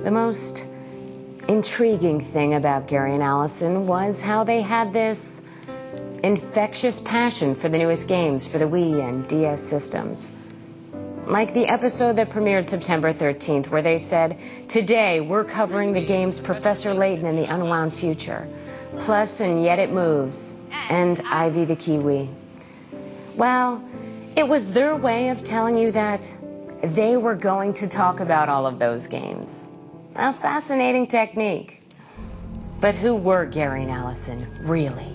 The most intriguing thing about Gary and Allison was how they had this infectious passion for the newest games for the Wii and DS systems. Like the episode that premiered September 13th, where they said, "Today we're covering the games Professor Layton and the Unwound Future, plus And Yet It Moves, and Ivy the Kiwi." Well, it was their way of telling you that they were going to talk about all of those games. A fascinating technique. But who were Gary and Allison, really?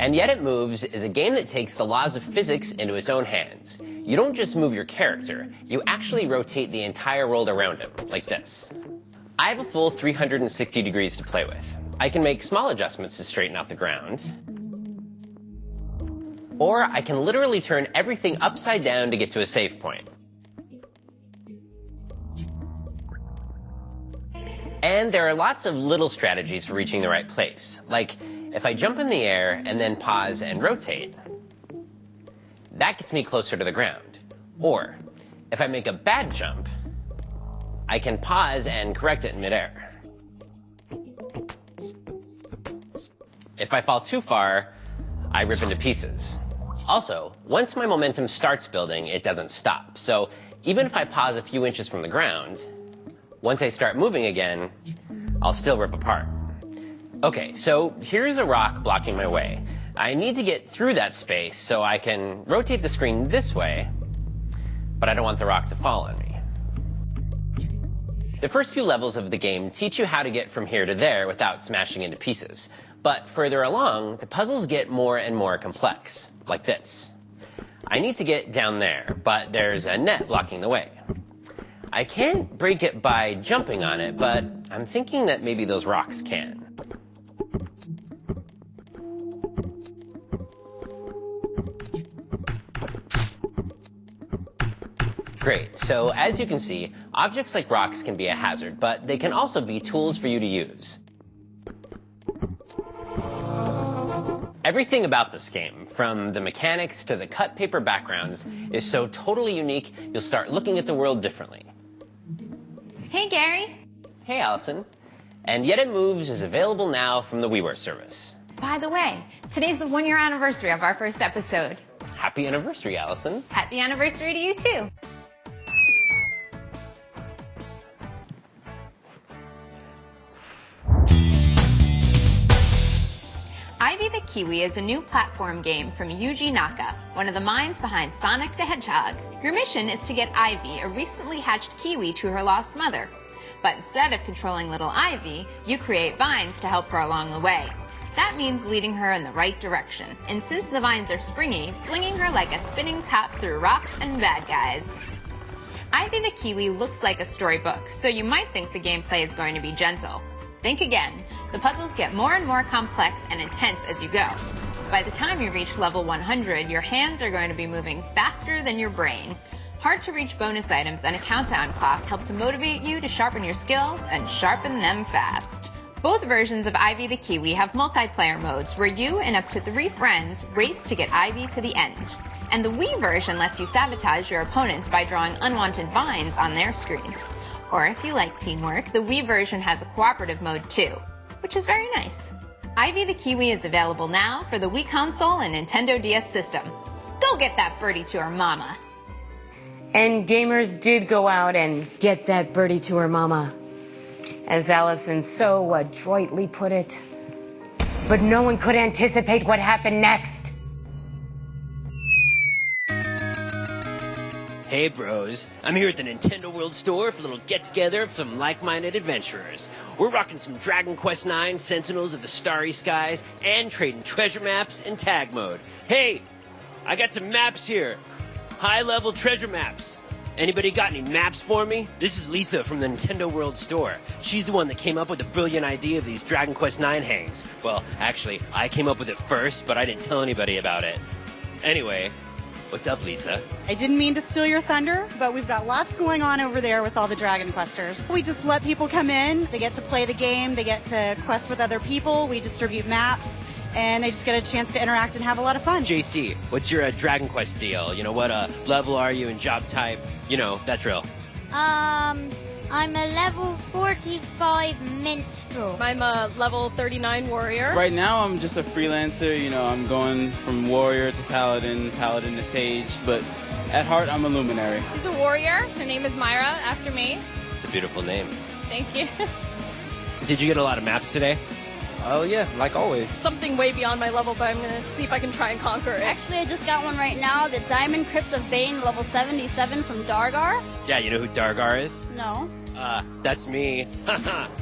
And Yet It Moves is a game that takes the laws of physics into its own hands. You don't just move your character, you actually rotate the entire world around him, like this. I have a full 360 degrees to play with. I can make small adjustments to straighten out the ground, or I can literally turn everything upside down to get to a save point. And there are lots of little strategies for reaching the right place, like if I jump in the air and then pause and rotate, that gets me closer to the ground. Or if I make a bad jump, I can pause and correct it in midair. If I fall too far, I rip into pieces. Also, once my momentum starts building, it doesn't stop. So even if I pause a few inches from the ground, once I start moving again, I'll still rip apart. Okay, so here's a rock blocking my way. I need to get through that space so I can rotate the screen this way, but I don't want the rock to fall on me. The first few levels of the game teach you how to get from here to there without smashing into pieces. But further along, the puzzles get more and more complex, like this. I need to get down there, but there's a net blocking the way. I can't break it by jumping on it, but I'm thinking that maybe those rocks can. Great, so as you can see, objects like rocks can be a hazard, but they can also be tools for you to use. Everything about this game, from the mechanics to the cut paper backgrounds, is so totally unique, you'll start looking at the world differently. Hey, Gary. Hey, Allison. And Yet It Moves is available now from the WiiWare service. By the way, today's the 1-year anniversary of our first episode. Happy anniversary, Allison. Happy anniversary to you, too. Ivy the Kiwi is a new platform game from Yuji Naka, one of the minds behind Sonic the Hedgehog. Your mission is to get Ivy, a recently hatched kiwi, to her lost mother. But instead of controlling little Ivy, you create vines to help her along the way. That means leading her in the right direction, and since the vines are springy, flinging her like a spinning top through rocks and bad guys. Ivy the Kiwi looks like a storybook, so you might think the gameplay is going to be gentle. Think again. The puzzles get more and more complex and intense as you go. By the time you reach level 100, your hands are going to be moving faster than your brain. Hard to reach bonus items and a countdown clock help to motivate you to sharpen your skills and sharpen them fast. Both versions of Ivy the Kiwi have multiplayer modes where you and up to 3 friends race to get Ivy to the end. And the Wii version lets you sabotage your opponents by drawing unwanted vines on their screens. Or if you like teamwork, the Wii version has a cooperative mode too, which is very nice. Ivy the Kiwi is available now for the Wii console and Nintendo DS system. Go get that birdie to her mama. And gamers did go out and get that birdie to her mama, as Allison so adroitly put it. But no one could anticipate what happened next. Hey bros, I'm here at the Nintendo World Store for a little get-together of some like-minded adventurers. We're rocking some Dragon Quest IX, Sentinels of the Starry Skies, and trading treasure maps in tag mode. Hey, I got some maps here. High-level treasure maps. Anybody got any maps for me? This is Lisa from the Nintendo World Store. She's the one that came up with the brilliant idea of these Dragon Quest IX hangs. Well, actually, I came up with it first, but I didn't tell anybody about it. Anyway, What's up, Lisa? I didn't mean to steal your thunder, but we've got lots going on over there with all the Dragon Questers. We just let people come in, they get to play the game, they get to quest with other people, we distribute maps, and they just get a chance to interact and have a lot of fun. JC, what's your Dragon Quest deal? You know, what level are you and job type? You know, that drill. I'm a level 45 minstrel. I'm a level 39 warrior. Right now, I'm just a freelancer. You know, I'm going from warrior to paladin, paladin to sage, but at heart, I'm a luminary. She's a warrior. Her name is Myra, after me. It's a beautiful name. Thank you. Did you get a lot of maps today? Oh yeah, like always. Something way beyond my level, but I'm gonna see if I can try and conquer it. Actually, I just got one right now, the Diamond Crypt of Bane, level 77 from Dargar. Yeah, you know who Dargar is? No. That's me.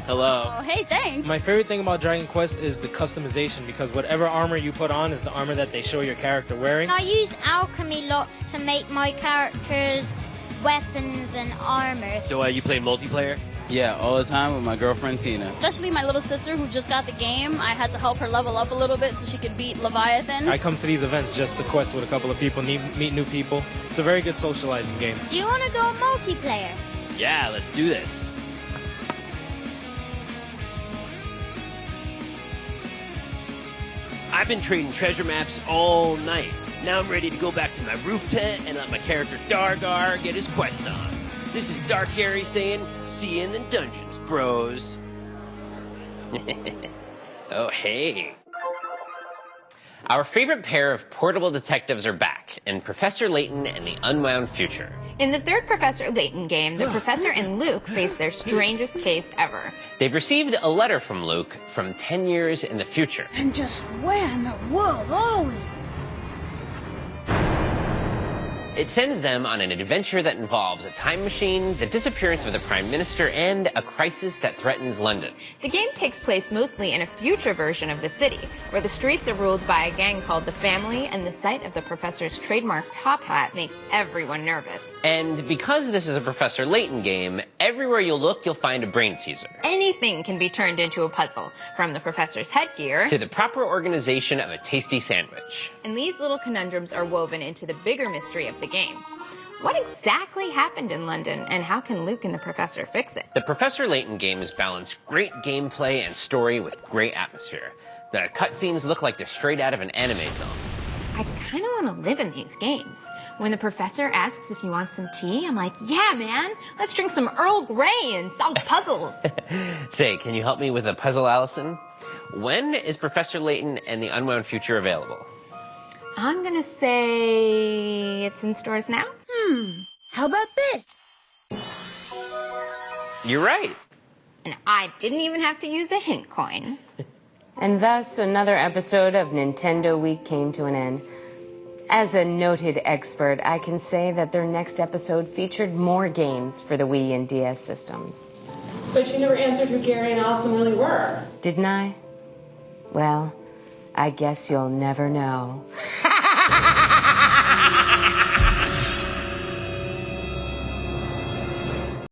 Hello. Oh, hey, thanks. My favorite thing about Dragon Quest is the customization, because whatever armor you put on is the armor that they show your character wearing. I use alchemy lots to make my characters weapons and armor. So you play multiplayer? Yeah, all the time with my girlfriend Tina. Especially my little sister who just got the game. I had to help her level up a little bit so she could beat Leviathan. I come to these events just to quest with a couple of people, meet new people. It's a very good socializing game. Do you want to go multiplayer? Yeah, let's do this. I've been trading treasure maps all night. Now I'm ready to go back to my roof tent and let my character Dargar get his quest on. This is Dark Gary saying, see you in the dungeons, bros. Oh, hey. Our favorite pair of portable detectives are back in Professor Layton and the Unwound Future. In the third Professor Layton game, the professor and Luke face their strangest case ever. They've received a letter from Luke from 10 years in the future. And just where in the world are we? It sends them on an adventure that involves a time machine, the disappearance of the Prime Minister, and a crisis that threatens London. The game takes place mostly in a future version of the city, where the streets are ruled by a gang called the Family, and the sight of the professor's trademark top hat makes everyone nervous. And because this is a Professor Layton game, everywhere you look, you'll find a brain teaser. Anything can be turned into a puzzle, from the professor's headgear to the proper organization of a tasty sandwich. And these little conundrums are woven into the bigger mystery of the game. What exactly happened in London, and how can Luke and the professor fix it? The Professor Layton games balance great gameplay and story with great atmosphere. The cutscenes look like they're straight out of an anime film. I kind of want to live in these games. When the professor asks if you want some tea, I'm like, yeah, man, let's drink some Earl Grey and solve puzzles. Say, can you help me with a puzzle, Allison? When is Professor Layton and the Unwound Future available? I'm gonna say it's in stores now. How about this? You're right. And I didn't even have to use a hint coin. And thus, another episode of Nintendo Week came to an end. As a noted expert, I can say that their next episode featured more games for the Wii and DS systems. But you never answered who Gary and Allison really were. Didn't I? Well, I guess you'll never know.